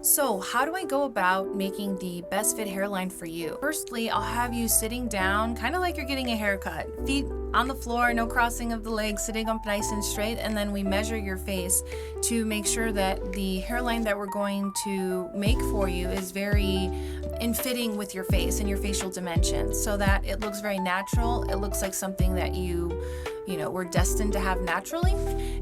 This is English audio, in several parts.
So, how do I go about making the best fit hairline for you? Firstly, I'll have you sitting down, kind of like you're getting a haircut. Feet on the floor, no crossing of the legs, sitting up nice and straight, and then we measure your face to make sure that the hairline that we're going to make for you is very in fitting with your face and your facial dimensions so that it looks very natural. It looks like something that were destined to have naturally.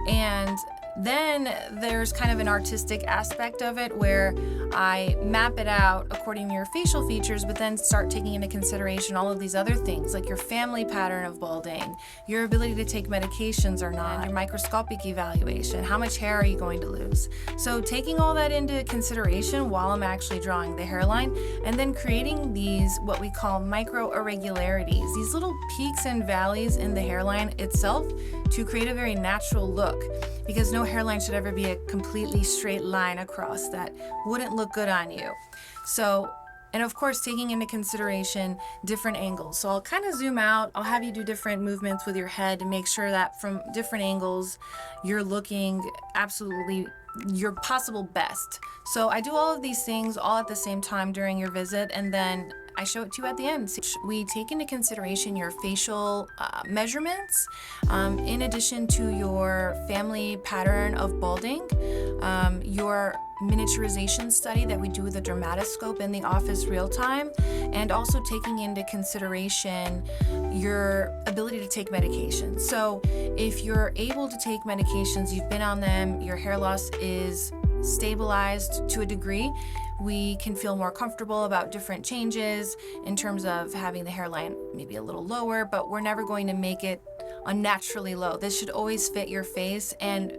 And then there's kind of an artistic aspect of it where I map it out according to your facial features, but then start taking into consideration all of these other things like your family pattern of balding, your ability to take medications or not, your microscopic evaluation, how much hair are you going to lose. So taking all that into consideration while I'm actually drawing the hairline, and then creating these what we call micro irregularities, these little peaks and valleys in the hairline itself to create a very natural look, because no hairline should ever be a completely straight line across. That wouldn't look good on you. So, and of course, taking into consideration different angles. So I'll kind of zoom out. I'll have you do different movements with your head to make sure that from different angles, you're looking absolutely your possible best. So I do all of these things all at the same time during your visit, and then I show it to you at the end. We take into consideration your facial measurements, in addition to your family pattern of balding, your miniaturization study that we do with a dermatoscope in the office real time, and also taking into consideration your ability to take medications. So if you're able to take medications, you've been on them, your hair loss is stabilized to a degree, we can feel more comfortable about different changes in terms of having the hairline maybe a little lower, but we're never going to make it unnaturally low. This should always fit your face and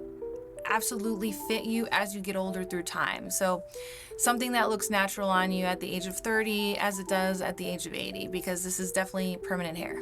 absolutely fit you as you get older through time. So something that looks natural on you at the age of 30 as it does at the age of 80, because this is definitely permanent hair.